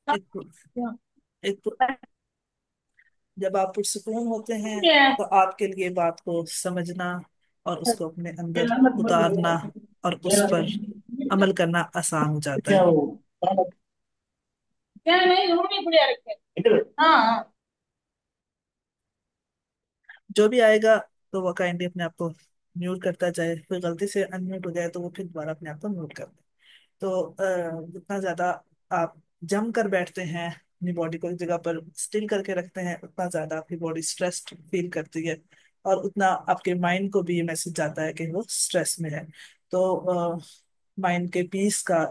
एक एक जब आप पुरसुकून होते हैं तो आपके लिए बात को समझना और उसको अपने अंदर उतारना और उस पर अमल करना आसान हो जाता क्या है। वो क्या नहीं रूम में बढ़िया रखे इधर हाँ हाँ। जो भी आएगा तो वो काइंडली अपने आप को म्यूट करता जाए, फिर गलती से अनम्यूट हो जाए तो वो फिर दोबारा अपने आप को म्यूट कर दे। तो जितना ज्यादा आप जम कर बैठते हैं, अपनी बॉडी को एक जगह पर स्टिल करके रखते हैं, उतना ज्यादा आपकी बॉडी स्ट्रेस्ड फील करती है और उतना आपके माइंड को भी ये मैसेज जाता है कि वो स्ट्रेस में है। तो माइंड के पीस का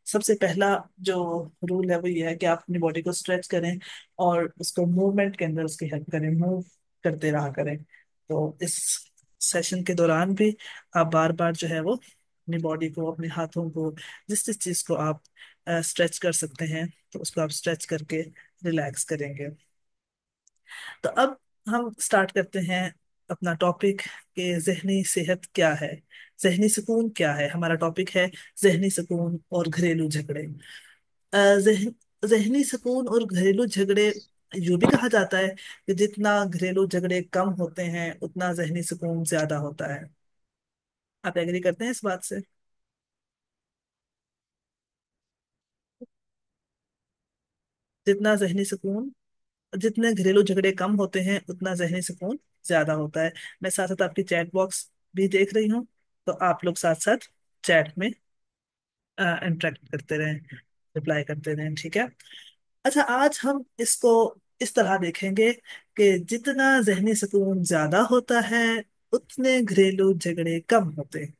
सबसे पहला जो रूल है वो ये है कि आप अपनी बॉडी को स्ट्रेच करें और उसको मूवमेंट के अंदर उसकी हेल्प करें, मूव करते रहा करें। तो इस सेशन के दौरान भी आप बार बार जो है वो अपनी बॉडी को, अपने हाथों को, जिस जिस चीज को आप स्ट्रेच कर सकते हैं तो उसको आप स्ट्रेच करके रिलैक्स करेंगे। तो अब हम स्टार्ट करते हैं अपना टॉपिक कि जहनी सेहत क्या है, जहनी सुकून क्या है। हमारा टॉपिक है जहनी सुकून और घरेलू झगड़े। जहनी सुकून और घरेलू झगड़े, यूं भी कहा जाता है कि जितना घरेलू झगड़े कम होते हैं उतना जहनी सुकून ज्यादा होता है। आप एग्री करते हैं इस बात से? जितना जहनी सुकून जितने घरेलू झगड़े कम होते हैं उतना जहनी सुकून ज्यादा होता है। मैं साथ साथ आपकी चैट बॉक्स भी देख रही हूँ, तो आप लोग साथ साथ चैट में इंटरेक्ट करते रहें, रिप्लाई करते रहें, ठीक है। अच्छा, आज हम इसको इस तरह देखेंगे कि जितना जहनी सुकून ज्यादा होता है उतने घरेलू झगड़े कम होते हैं।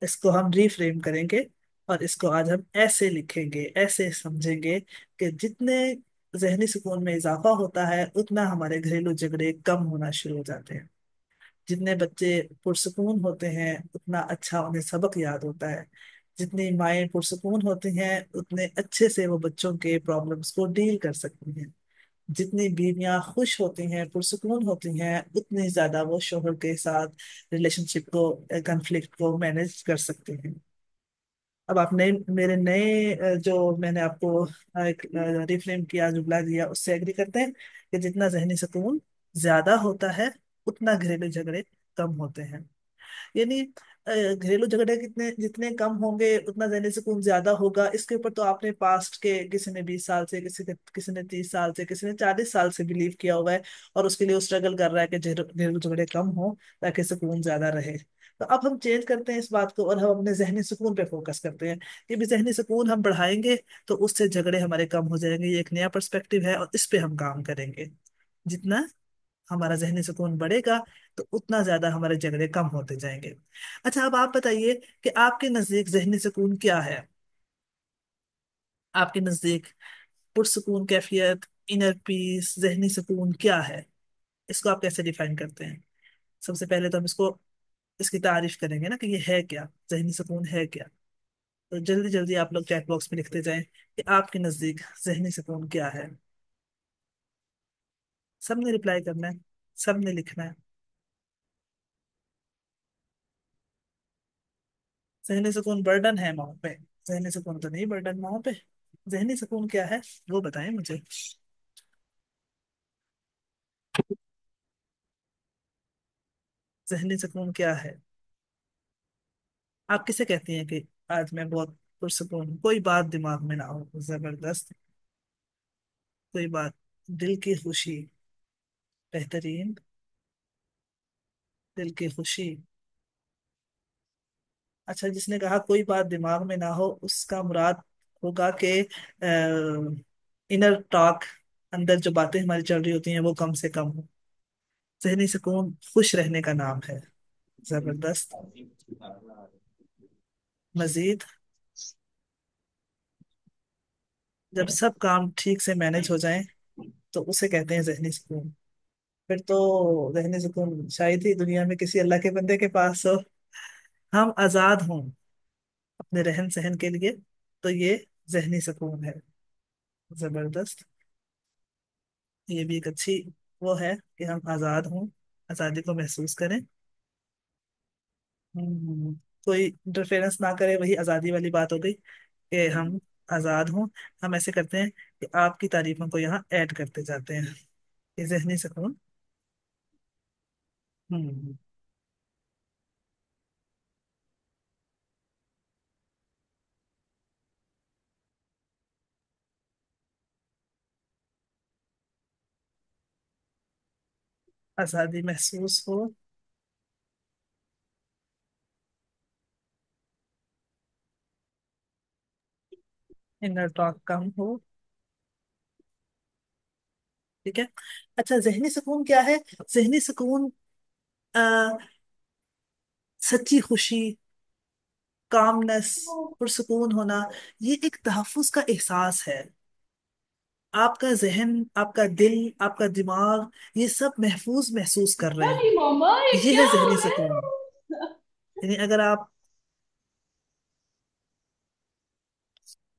इसको हम रीफ्रेम करेंगे और इसको आज हम ऐसे लिखेंगे, ऐसे समझेंगे कि जितने जहनी सुकून में इजाफा होता है उतना हमारे घरेलू झगड़े कम होना शुरू हो जाते हैं। जितने बच्चे पुरसुकून होते हैं उतना अच्छा उन्हें सबक याद होता है। जितनी माएँ पुरसुकून होती हैं उतने अच्छे से वो बच्चों के प्रॉब्लम्स को डील कर सकती हैं। जितनी बीवियां खुश होती हैं, पुरसुकून होती हैं, उतनी ज्यादा वो शोहर के साथ रिलेशनशिप को, कंफ्लिक्ट को मैनेज कर सकती हैं। अब आप नए मेरे नए जो मैंने आपको एक रिफ्रेम किया, जुमला दिया, उससे एग्री करते हैं कि जितना जहनी सुकून ज्यादा होता है उतना घरेलू झगड़े कम होते हैं। यानी घरेलू झगड़े कितने जितने कम होंगे उतना जहनी सुकून ज्यादा होगा। इसके ऊपर तो आपने पास्ट के किसी ने 20 साल से, किसी ने 30 साल से, किसी ने 40 साल से बिलीव किया हुआ है और उसके लिए वो स्ट्रगल कर रहा है कि घरेलू झगड़े कम हो ताकि सुकून ज्यादा रहे। तो अब हम चेंज करते हैं इस बात को और हम अपने जहनी सुकून पे फोकस करते हैं कि भी जहनी सुकून हम बढ़ाएंगे तो उससे झगड़े हमारे कम हो जाएंगे। ये एक नया पर्सपेक्टिव है और इस पे हम काम करेंगे। जितना हमारा जहनी सुकून बढ़ेगा तो उतना ज्यादा हमारे झगड़े कम होते जाएंगे। अच्छा, अब आप बताइए कि आपके नजदीक जहनी सुकून क्या है? आपके नजदीक पुरसुकून कैफियत, इनर पीस, जहनी सुकून क्या है? इसको आप कैसे डिफाइन करते हैं? सबसे पहले तो हम इसकी तारीफ करेंगे ना कि ये है क्या, जहनी सुकून है क्या। तो जल्दी जल्दी आप लोग चैट बॉक्स में लिखते जाएं कि आपके नजदीक जहनी सुकून क्या है। सबने रिप्लाई करना है, सबने लिखना है। जहनी सुकून बर्डन है माओ पे? जहनी सुकून तो नहीं बर्डन माओ पे। जहनी सुकून क्या है वो बताएं मुझे। जहनी सुकून क्या है? आप किसे कहती हैं कि आज मैं बहुत पुरसुकून हूं, कोई बात दिमाग में ना हो जबरदस्त, कोई बात, दिल की खुशी, बेहतरीन, दिल की खुशी। अच्छा, जिसने कहा कोई बात दिमाग में ना हो उसका मुराद होगा कि इनर टॉक, अंदर जो बातें हमारी चल रही होती हैं वो कम से कम हो। जहनी सुकून खुश रहने का नाम है। जबरदस्त। मजीद, जब सब काम ठीक से मैनेज हो जाएं तो उसे कहते हैं जहनी सुकून। फिर तो जहनी सुकून शायद ही दुनिया में किसी अल्लाह के बंदे के पास हो। हम आजाद हों अपने रहन सहन के लिए, तो ये जहनी सुकून है। जबरदस्त। ये भी एक अच्छी वो है कि हम आजाद हों, आजादी को महसूस करें। कोई इंटरफेरेंस ना करे, वही आजादी वाली बात हो गई कि हम आजाद हूँ। हम ऐसे करते हैं कि आपकी तारीफों को यहाँ ऐड करते जाते हैं। ये जहनी सुकून। हम्म। आजादी महसूस हो। इनर टॉक कम हो। ठीक है। अच्छा, जहनी सुकून क्या है? जहनी सुकून अ, सच्ची खुशी, कामनेस, पुरसुकून होना, ये एक तहफ्फुज का एहसास है। आपका जहन, आपका दिल, आपका दिमाग, ये सब महफूज महसूस कर रहे अरे हैं। मामा ये ये क्या है हो जहनी रहा सुकून। है? यानी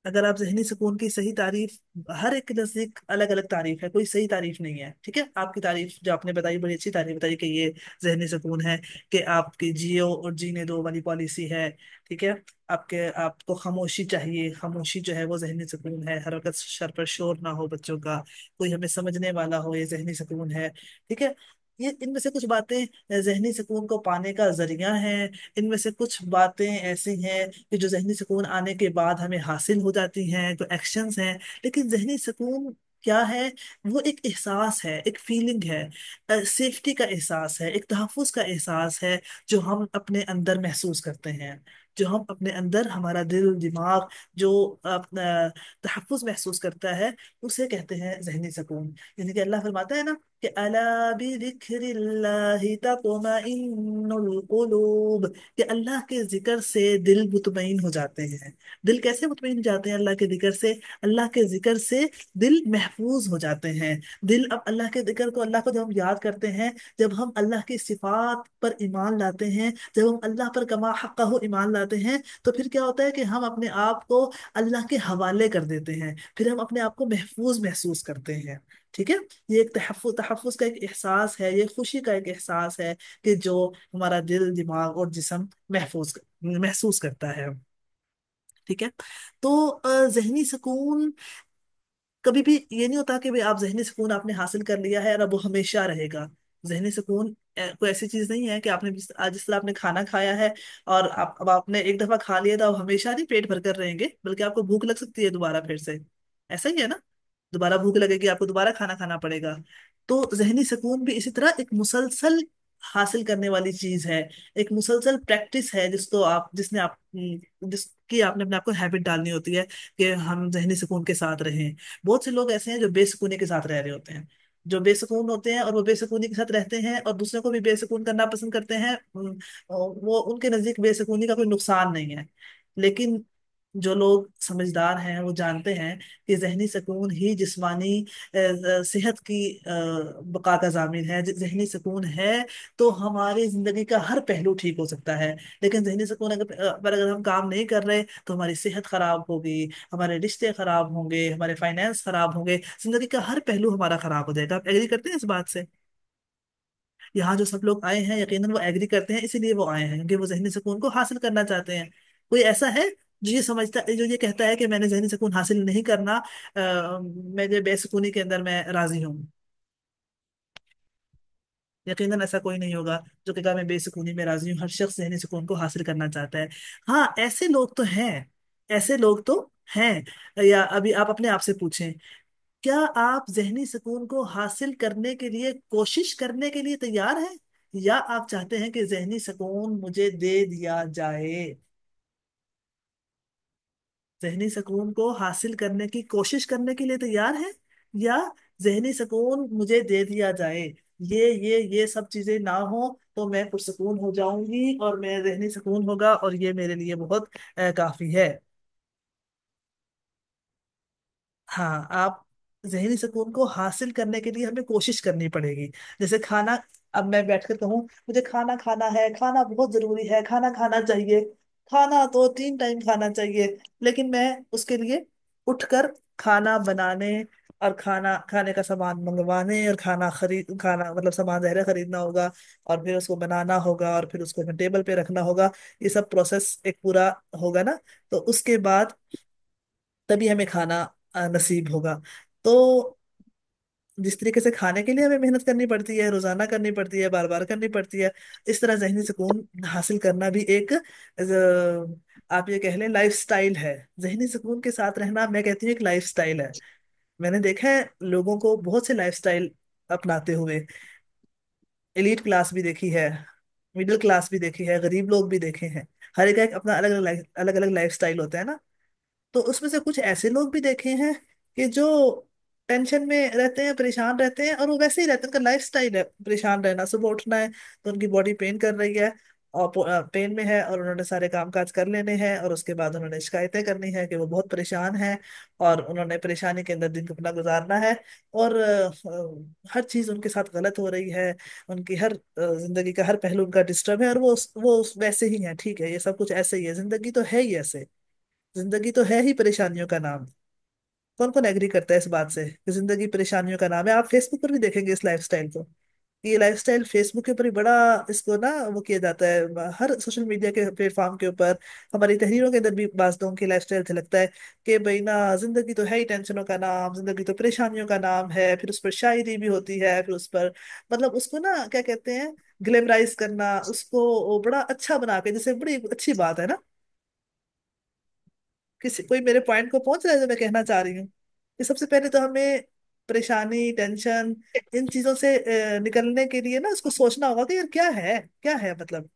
अगर आप जहनी सुकून की सही तारीफ, हर एक के नजदीक अलग अलग तारीफ है, कोई सही तारीफ नहीं है। ठीक है, आपकी तारीफ जो आपने बताई बड़ी अच्छी तारीफ बताई कि ये जहनी सुकून है, कि आपकी जियो और जीने दो वाली पॉलिसी है। ठीक है। आपको खामोशी चाहिए, खामोशी जो है वो जहनी सुकून है। हर वक्त सर पर शोर ना हो बच्चों का, कोई हमें समझने वाला हो, ये जहनी सुकून है। ठीक है। ये इनमें से कुछ बातें जहनी सुकून को पाने का जरिया हैं। इनमें से कुछ बातें ऐसी हैं कि जो जहनी सुकून आने के बाद हमें हासिल हो जाती हैं, जो एक्शंस हैं। लेकिन जहनी सुकून क्या है? वो एक एहसास है, एक फीलिंग है, सेफ्टी का एहसास है, एक तहफ्फुज का एहसास है, जो हम अपने अंदर महसूस करते हैं। जो हम अपने अंदर, हमारा दिल दिमाग जो अपना तहफ्फुज महसूस करता है, उसे कहते हैं जहनी सुकून। यानी कि अल्लाह फरमाता है ना कि अला बिज़िक्रिल्लाहि तत्मइन्नुल कुलूब, कि अल्लाह के जिक्र से दिल मुतमईन हो जाते हैं। दिल कैसे मुतमईन हो जाते हैं अल्लाह के जिक्र से? अल्लाह के जिक्र से दिल महफूज हो जाते हैं। दिल, अब अल्लाह के जिक्र को, अल्लाह को जब हम याद करते हैं, जब हम अल्लाह की सिफात पर ईमान लाते हैं, जब हम अल्लाह पर कमा हक़्क़हू ईमान लाते हैं, तो फिर क्या होता है कि हम अपने आप को अल्लाह के हवाले कर देते हैं। फिर हम अपने आप को महफूज महसूस करते हैं। ठीक है। ये एक तहफ़्फ़ुज़ तहफ़्फ़ुज़ का एक एहसास है, ये खुशी का एक एहसास है, कि जो हमारा दिल दिमाग और जिस्म महसूस करता है। ठीक है। तो जहनी सुकून कभी भी ये नहीं होता कि भाई आप जहनी सुकून आपने हासिल कर लिया है और अब वो हमेशा रहेगा। जहनी सुकून कोई ऐसी चीज नहीं है कि आपने आज जिस तरह आपने खाना खाया है और अब आपने एक दफा खा लिया तो आप हमेशा नहीं पेट भर कर रहेंगे, बल्कि आपको भूख लग सकती है दोबारा फिर से। ऐसा ही है ना? दोबारा भूख लगेगी, आपको दोबारा खाना खाना पड़ेगा। तो जहनी सुकून भी इसी तरह एक मुसलसल हासिल करने वाली चीज है, एक मुसलसल प्रैक्टिस है, जिसकी आपने अपने आप को हैबिट डालनी होती है, कि हम जहनी सुकून के साथ रहें। बहुत से लोग ऐसे हैं जो बेसुकूनी के साथ रह रहे होते हैं, जो बेसुकून होते हैं और वो बेसुकूनी के साथ रहते हैं और दूसरों को भी बेसुकून करना पसंद करते हैं। वो उनके नजदीक बेसुकूनी का कोई नुकसान नहीं है। लेकिन जो लोग समझदार हैं वो जानते हैं कि जहनी सुकून ही जिस्मानी सेहत की बका का जामिन है। जहनी सुकून है तो हमारी जिंदगी का हर पहलू ठीक हो सकता है। लेकिन जहनी सुकून पर अगर हम काम नहीं कर रहे तो हमारी सेहत खराब होगी, हमारे रिश्ते खराब होंगे, हमारे फाइनेंस खराब होंगे, जिंदगी का हर पहलू हमारा खराब हो जाएगा। आप एग्री करते हैं इस बात से? यहाँ जो सब लोग आए हैं यकीनन वो एग्री करते हैं, इसीलिए वो आए हैं क्योंकि वो जहनी सुकून को हासिल करना चाहते हैं। कोई ऐसा है जो ये कहता है कि मैंने जहनी सुकून हासिल नहीं करना, मेरे बेसुकूनी के अंदर मैं राजी हूँ? यकीनन ऐसा कोई नहीं होगा जो कहेगा मैं बेसुकूनी में राजी हूँ। हर शख्स जहनी सुकून को हासिल करना चाहता है। हाँ, ऐसे लोग तो हैं, ऐसे लोग तो हैं। या अभी आप अपने आप से पूछें, क्या आप जहनी सुकून को हासिल करने के लिए, कोशिश करने के लिए तैयार हैं, या आप चाहते हैं कि जहनी सुकून मुझे दे दिया जाए? जहनी सुकून को हासिल करने की कोशिश करने के लिए तैयार है, या जहनी सुकून मुझे दे दिया जाए, ये सब चीजें ना हो तो मैं पुरसुकून हो जाऊंगी और मैं जहनी सुकून होगा और ये मेरे लिए बहुत काफी है। हाँ, आप जहनी सुकून को हासिल करने के लिए हमें कोशिश करनी पड़ेगी। जैसे खाना, अब मैं बैठकर कहूँ मुझे खाना खाना है, खाना बहुत जरूरी है, खाना खाना चाहिए, खाना तो 3 टाइम खाना चाहिए, लेकिन मैं उसके लिए उठकर खाना बनाने और खाना खाने का सामान मंगवाने और खाना मतलब सामान ज़ाहिर है खरीदना होगा, और फिर उसको बनाना होगा और फिर उसको टेबल पे रखना होगा, ये सब प्रोसेस एक पूरा होगा ना। तो उसके बाद तभी हमें खाना नसीब होगा। तो जिस तरीके से खाने के लिए हमें मेहनत करनी पड़ती है, रोजाना करनी पड़ती है, बार बार करनी पड़ती है, इस तरह जहनी सुकून हासिल करना भी एक आप ये कह लें लाइफ स्टाइल है। जहनी सुकून के साथ रहना मैं कहती हूँ एक लाइफ स्टाइल है। मैंने देखा है लोगों को बहुत से लाइफ स्टाइल अपनाते हुए। एलीट क्लास भी देखी है, मिडिल क्लास भी देखी है, गरीब लोग भी देखे हैं। हर एक का एक अपना अलग अलग लाइफ स्टाइल होता है ना। तो उसमें से कुछ ऐसे लोग भी देखे हैं कि जो टेंशन में रहते हैं, परेशान रहते हैं, और वो वैसे ही रहते हैं, उनका लाइफ स्टाइल है परेशान रहना। सुबह उठना है तो उनकी बॉडी पेन कर रही है और पेन में है, और उन्होंने सारे काम काज कर लेने हैं, और उसके बाद उन्होंने शिकायतें करनी है कि वो बहुत परेशान हैं, और उन्होंने परेशानी के अंदर दिन को अपना गुजारना है। और हर चीज उनके साथ गलत हो रही है। उनकी हर जिंदगी का हर पहलू उनका डिस्टर्ब है, और वैसे ही है। ठीक है, ये सब कुछ ऐसे ही है, जिंदगी तो है ही ऐसे। जिंदगी तो है ही परेशानियों का नाम। कौन कौन एग्री करता है इस बात से कि जिंदगी परेशानियों का नाम है? आप फेसबुक पर भी देखेंगे इस लाइफस्टाइल को। ये लाइफस्टाइल फेसबुक के ऊपर ही बड़ा इसको ना वो किया जाता है, हर सोशल मीडिया के प्लेटफॉर्म के ऊपर। हमारी तहरीरों के अंदर भी बाज लोगों की लाइफस्टाइल से लगता है कि भाई ना, जिंदगी तो है ही टेंशनों का नाम, जिंदगी तो परेशानियों का नाम है। फिर उस पर शायरी भी होती है, फिर उस पर मतलब उसको ना क्या कहते हैं, ग्लैमराइज करना उसको बड़ा अच्छा बना के, जैसे बड़ी अच्छी बात है ना। किसी कोई मेरे पॉइंट को पहुंच रहा है जो मैं कहना चाह रही हूँ? कि सबसे पहले तो हमें परेशानी, टेंशन, इन चीजों से निकलने के लिए ना उसको सोचना होगा कि यार क्या है, क्या है मतलब।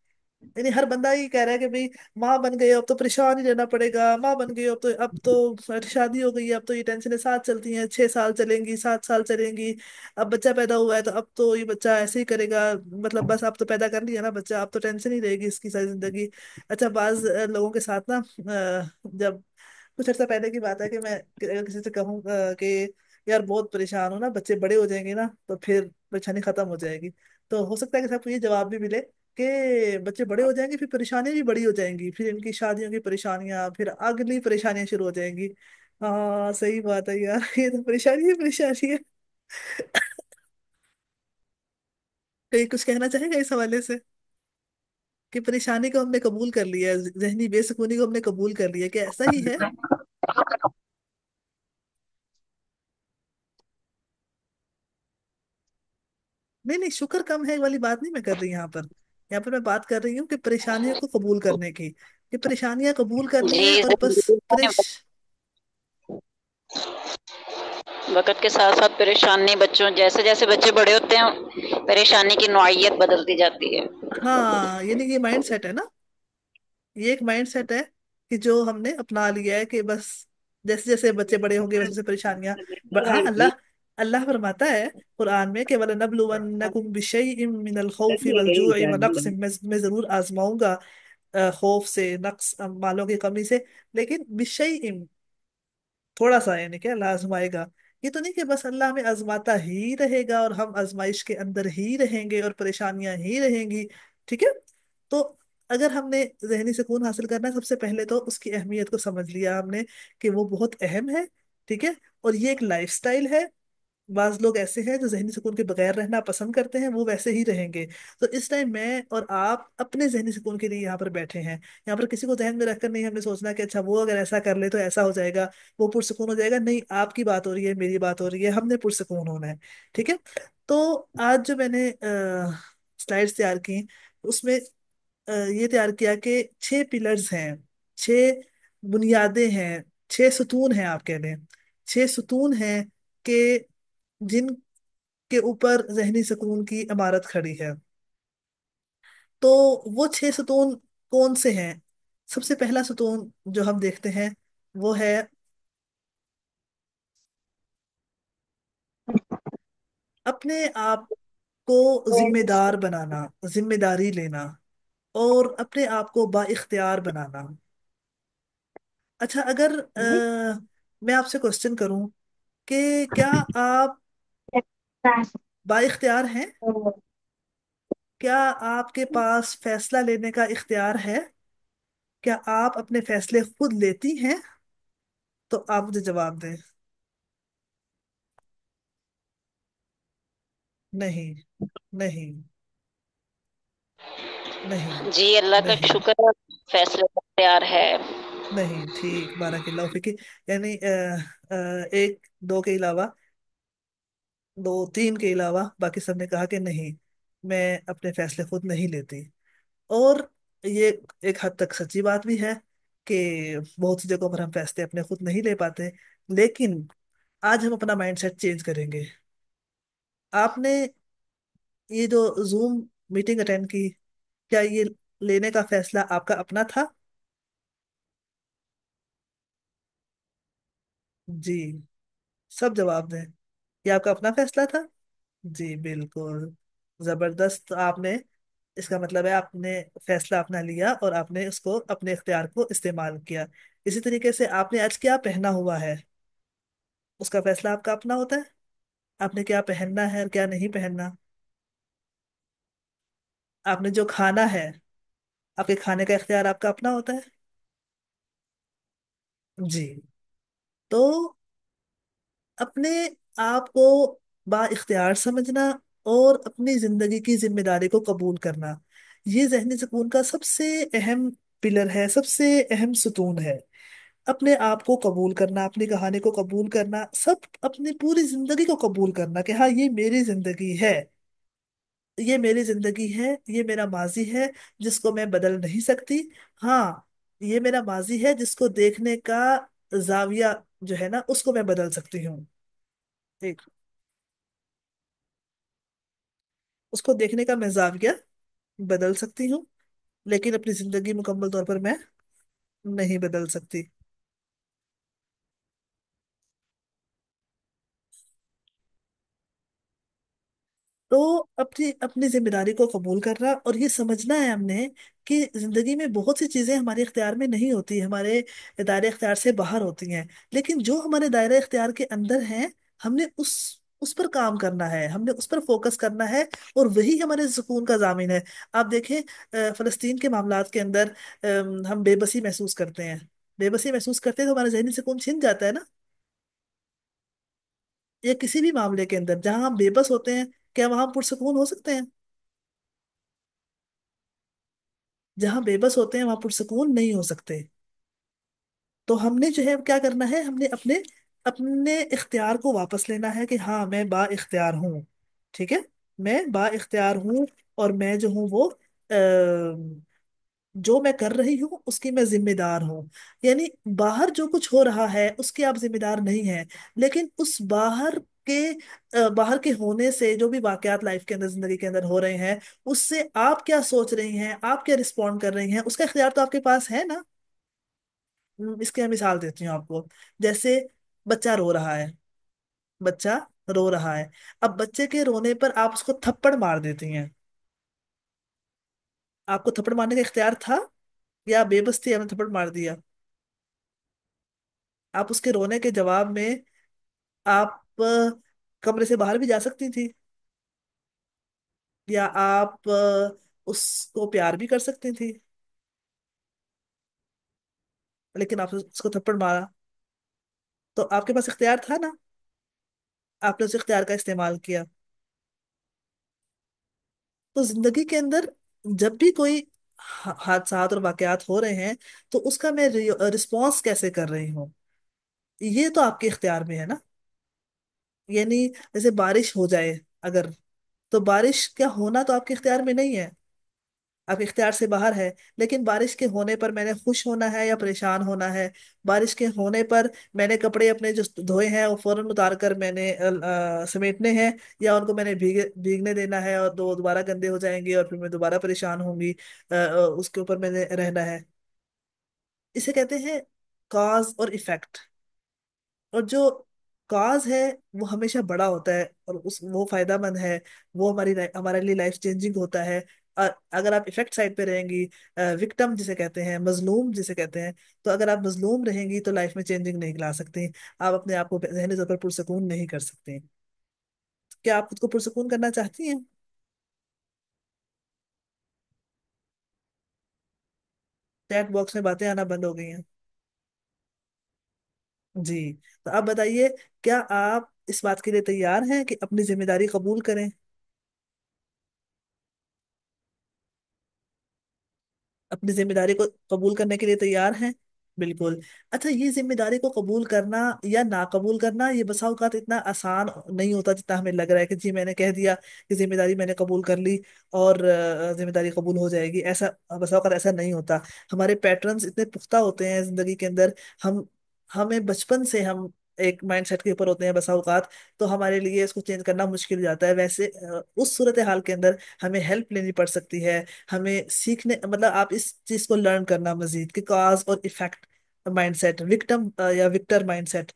यानी हर बंदा ही कह रहा है कि भाई माँ बन गए हो, अब तो परेशान ही रहना पड़ेगा, माँ बन गई हो, अब तो शादी हो गई है, अब तो ये टेंशनें साथ चलती हैं, 6 साल चलेंगी, 7 साल चलेंगी। अब बच्चा पैदा हुआ है तो अब तो ये बच्चा ऐसे ही करेगा, मतलब बस आप तो पैदा कर लिया ना बच्चा, अब तो टेंशन ही रहेगी इसकी सारी जिंदगी। अच्छा, बाज लोगों के साथ ना जब कुछ अर्सा पहले की बात है कि मैं अगर किसी से कहूँ कि यार बहुत परेशान हूँ ना, बच्चे बड़े हो जाएंगे ना तो फिर परेशानी खत्म हो जाएगी। तो हो सकता है कि सबको ये जवाब भी मिले कि बच्चे बड़े हो जाएंगे फिर परेशानियां भी बड़ी हो जाएंगी, फिर इनकी शादियों की परेशानियां, फिर अगली परेशानियां शुरू हो जाएंगी। हाँ सही बात है यार, ये तो परेशानी ही परेशानी है। कहीं कुछ कहना चाहेगा इस हवाले से? कि परेशानी को हमने कबूल कर लिया है, जहनी बेसुकूनी को हमने कबूल कर लिया, कि ऐसा ही है? नहीं नहीं, शुक्र कम है वाली बात नहीं मैं कर रही यहाँ पर। यहाँ पर मैं बात कर रही हूँ कि परेशानियों को कबूल करने की, कि परेशानियां कबूल करनी है जी और बस वक्त के साथ साथ परेशानी, बच्चों जैसे जैसे बच्चे बड़े होते हैं परेशानी की नौइयत बदलती जाती है। हाँ, यानी ये माइंड सेट है ना। ये एक माइंड सेट है कि जो हमने अपना लिया है कि बस जैसे जैसे बच्चे बड़े होंगे वैसे वैसे परेशानियां। हाँ, अल्लाह अल्लाह फरमाता है कुरान में कि वलनबलुवन्नकुम बिशैइन मिनल खौफि वल जूइ व नक्स, मैं जरूर आजमाऊंगा खौफ से, नक्स मालों की कमी से। लेकिन बिशैइन थोड़ा सा, यानी कि अल्लाह आजमाएगा। ये तो नहीं कि बस अल्लाह हमें आजमाता ही रहेगा और हम आजमाइश के अंदर ही रहेंगे और परेशानियां ही रहेंगी। ठीक है। तो अगर हमने जहनी सुकून हासिल करना है, सबसे पहले तो उसकी अहमियत को समझ लिया हमने कि वो बहुत अहम है। ठीक है। और ये एक लाइफस्टाइल है। बाज लोग ऐसे हैं जो जहनी सुकून के बगैर रहना पसंद करते हैं, वो वैसे ही रहेंगे। तो इस टाइम मैं और आप अपने जहनी सुकून के लिए यहाँ पर बैठे हैं। यहाँ पर किसी को ध्यान में रखकर नहीं हमने सोचना कि अच्छा वो अगर ऐसा कर ले तो ऐसा हो जाएगा, वो पुरसुकून हो जाएगा। नहीं, आपकी बात हो रही है, मेरी बात हो रही है, हमने पुरसुकून होना है। ठीक है। तो आज जो मैंने स्लाइड्स तैयार की, उसमें ये तैयार किया कि 6 पिलर्स हैं, 6 बुनियादें हैं, 6 सुतून हैं, आप कह लें 6 सुतून हैं कि जिन के ऊपर जहनी सुकून की इमारत खड़ी है। तो वो 6 सुतून कौन से हैं? सबसे पहला सुतून जो हम देखते हैं वो है अपने आप को जिम्मेदार बनाना, जिम्मेदारी लेना, और अपने आप को बाइख्तियार बनाना। अच्छा, अगर मैं आपसे क्वेश्चन करूं कि क्या आप बाइख्तियार हैं? क्या आपके पास फैसला लेने का इख्तियार है? क्या आप अपने फैसले खुद लेती हैं? तो आप मुझे जवाब दें। नहीं, नहीं, नहीं, जी अल्लाह का नहीं, शुक्र है, फैसले का तैयार है। नहीं, ठीक, 12 के अलावा फिर यानी एक दो के अलावा, दो तीन के अलावा बाकी सबने कहा कि नहीं, मैं अपने फैसले खुद नहीं लेती। और ये एक हद तक सच्ची बात भी है कि बहुत सी जगहों पर हम फैसले अपने खुद नहीं ले पाते। लेकिन आज हम अपना माइंडसेट चेंज करेंगे। आपने ये जो जूम मीटिंग अटेंड की, क्या ये लेने का फैसला आपका अपना था? जी, सब जवाब दें। ये आपका अपना फैसला था? जी बिल्कुल, जबरदस्त। आपने, इसका मतलब है आपने फैसला अपना लिया और आपने उसको, अपने इख्तियार को इस्तेमाल किया। इसी तरीके से आपने आज क्या पहना हुआ है, उसका फैसला आपका अपना होता है। आपने क्या पहनना है और क्या नहीं पहनना। आपने जो खाना है, आपके खाने का इख्तियार आपका अपना होता है। जी। तो अपने आप को बा इख्तियार समझना और अपनी जिंदगी की जिम्मेदारी को कबूल करना, ये जहनी सुकून का सबसे अहम पिलर है, सबसे अहम सुतून है। अपने आप को कबूल करना, अपनी कहानी को कबूल करना, सब अपनी पूरी जिंदगी को कबूल करना कि हाँ ये मेरी जिंदगी है, ये मेरी जिंदगी है, ये मेरा माजी है जिसको मैं बदल नहीं सकती। हाँ, ये मेरा माजी है जिसको देखने का जाविया जो है ना उसको मैं बदल सकती हूँ। ठीक, उसको देखने का मैं जाविया बदल सकती हूँ, लेकिन अपनी जिंदगी मुकम्मल तौर पर मैं नहीं बदल सकती। तो अपनी अपनी जिम्मेदारी को कबूल करना और ये समझना है हमने कि जिंदगी में बहुत सी चीजें हमारे इख्तियार में नहीं होती, हमारे दायरे इख्तियार से बाहर होती हैं। लेकिन जो हमारे दायरे इख्तियार के अंदर हैं, हमने उस पर काम करना है, हमने उस पर फोकस करना है, और वही हमारे सुकून का जामिन है। आप देखें, फलस्तीन के मामलात के अंदर हम बेबसी महसूस करते हैं। बेबसी महसूस करते हैं तो हमारा जहनी सुकून छिन जाता है ना। या किसी भी मामले के अंदर जहां हम बेबस होते हैं, क्या वहां हम पुरसुकून हो सकते हैं? जहां बेबस होते हैं वहां पुरसकून नहीं हो सकते। तो हमने जो है क्या करना है, हमने अपने अपने इख्तियार को वापस लेना है कि हाँ मैं बा इख्तियार हूँ। ठीक है, मैं बा इख्तियार हूँ, और मैं जो हूँ वो जो मैं कर रही हूँ उसकी मैं जिम्मेदार हूँ। यानी बाहर जो कुछ हो रहा है उसके आप जिम्मेदार नहीं हैं, लेकिन उस बाहर के बाहर के होने से जो भी वाकयात लाइफ के अंदर, जिंदगी के अंदर हो रहे हैं, उससे आप क्या सोच रही हैं, आप क्या रिस्पॉन्ड कर रही हैं, उसका इख्तियार तो आपके पास है ना। इसकी मैं मिसाल देती हूँ आपको। जैसे बच्चा रो रहा है, बच्चा रो रहा है। अब बच्चे के रोने पर आप उसको थप्पड़ मार देती हैं। आपको थप्पड़ मारने का इख्तियार था, या बेबस थी आपने थप्पड़ मार दिया? आप उसके रोने के जवाब में आप कमरे से बाहर भी जा सकती थी, या आप उसको प्यार भी कर सकती थी, लेकिन आपने उसको थप्पड़ मारा। तो आपके पास इख्तियार था ना, आपने उस इख्तियार का इस्तेमाल किया। तो जिंदगी के अंदर जब भी कोई हादसात और वाकयात हो रहे हैं, तो उसका मैं रिस्पॉन्स कैसे कर रही हूँ, ये तो आपके इख्तियार में है ना। यानी जैसे बारिश हो जाए अगर, तो बारिश क्या होना तो आपके इख्तियार में नहीं है, आपके इख्तियार से बाहर है। लेकिन बारिश के होने पर मैंने खुश होना है या परेशान होना है। बारिश के होने पर मैंने कपड़े अपने जो धोए हैं वो फौरन उतार कर मैंने समेटने हैं, या उनको मैंने भीगने देना है और दोबारा गंदे हो जाएंगे और फिर मैं दोबारा परेशान होंगी। उसके ऊपर मैंने रहना है। इसे कहते हैं कॉज और इफेक्ट। और जो कॉज है वो हमेशा बड़ा होता है, और उस वो फायदामंद है, वो हमारे लिए लाइफ चेंजिंग होता है। और अगर आप इफेक्ट साइड पे रहेंगी, विक्टम जिसे कहते हैं, मजलूम जिसे कहते हैं, तो अगर आप मजलूम रहेंगी तो लाइफ में चेंजिंग नहीं ला सकती। आप अपने आप को जहनी तौर पर पुरसकून नहीं कर सकती। क्या आप खुद को पुरसकून करना चाहती हैं? चैट बॉक्स में बातें आना बंद हो गई हैं। जी। तो आप बताइए, क्या आप इस बात के लिए तैयार हैं कि अपनी जिम्मेदारी कबूल करें, अपनी जिम्मेदारी को कबूल करने के लिए तैयार हैं? बिल्कुल। अच्छा, ये जिम्मेदारी को कबूल करना या ना कबूल करना, ये बसा औकात इतना आसान नहीं होता जितना हमें लग रहा है कि जी मैंने कह दिया कि जिम्मेदारी मैंने कबूल कर ली और जिम्मेदारी कबूल हो जाएगी। ऐसा बसा औकात ऐसा नहीं होता। हमारे पैटर्न्स इतने पुख्ता होते हैं जिंदगी के अंदर। हम हमें बचपन से हम एक माइंडसेट के ऊपर होते हैं बसा औकात, तो हमारे लिए इसको चेंज करना मुश्किल हो जाता है। वैसे उस सूरत हाल के अंदर हमें हेल्प लेनी पड़ सकती है। हमें सीखने मतलब आप इस चीज को लर्न करना मजीद कि कॉज और इफेक्ट माइंडसेट, विक्टिम या विक्टर माइंडसेट,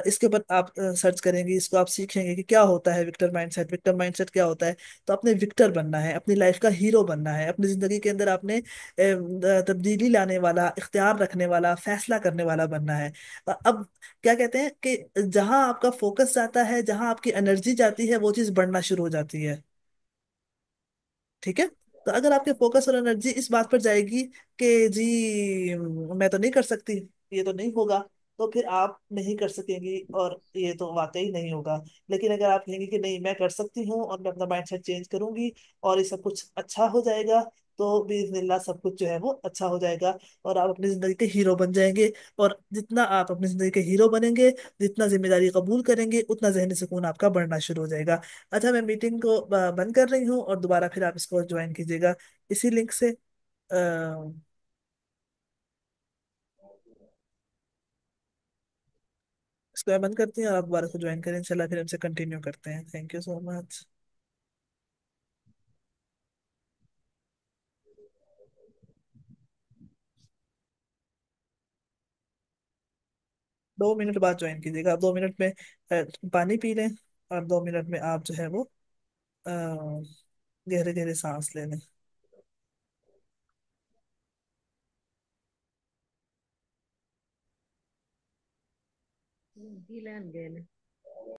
इसके ऊपर आप सर्च करेंगे, इसको आप सीखेंगे कि क्या होता है विक्टर माइंडसेट। विक्टर माइंडसेट क्या होता है? तो आपने विक्टर बनना है, अपनी लाइफ का हीरो बनना है। अपनी जिंदगी के अंदर आपने तब्दीली लाने वाला, इख्तियार रखने वाला, फैसला करने वाला बनना है। अब क्या कहते हैं कि जहां आपका फोकस जाता है, जहां आपकी एनर्जी जाती है, वो चीज बढ़ना शुरू हो जाती है। ठीक है। तो अगर आपके फोकस और एनर्जी इस बात पर जाएगी कि जी मैं तो नहीं कर सकती, ये तो नहीं होगा, तो फिर आप नहीं कर सकेंगी और ये तो वाकई नहीं होगा। लेकिन अगर आप कहेंगे कि नहीं मैं कर सकती हूँ और मैं अपना माइंडसेट चेंज करूंगी और ये सब कुछ अच्छा हो जाएगा, तो बिइज़निल्लाह सब कुछ जो है वो अच्छा हो जाएगा और आप अपनी जिंदगी के हीरो बन जाएंगे। और जितना आप अपनी जिंदगी के हीरो बनेंगे, जितना जिम्मेदारी कबूल करेंगे, उतना जहनी सुकून आपका बढ़ना शुरू हो जाएगा। अच्छा, मैं मीटिंग को बंद कर रही हूँ और दोबारा फिर आप इसको ज्वाइन कीजिएगा इसी लिंक से। इसको मैं बंद करती हूँ और आप दोबारा को ज्वाइन करें इंशाल्लाह, फिर हमसे कंटिन्यू करते हैं। Thank you so much. 2 minute बाद ज्वाइन कीजिएगा। आप 2 मिनट में पानी पी लें और 2 मिनट में आप जो है वो गहरे गहरे सांस ले लें। पी लैन गए ने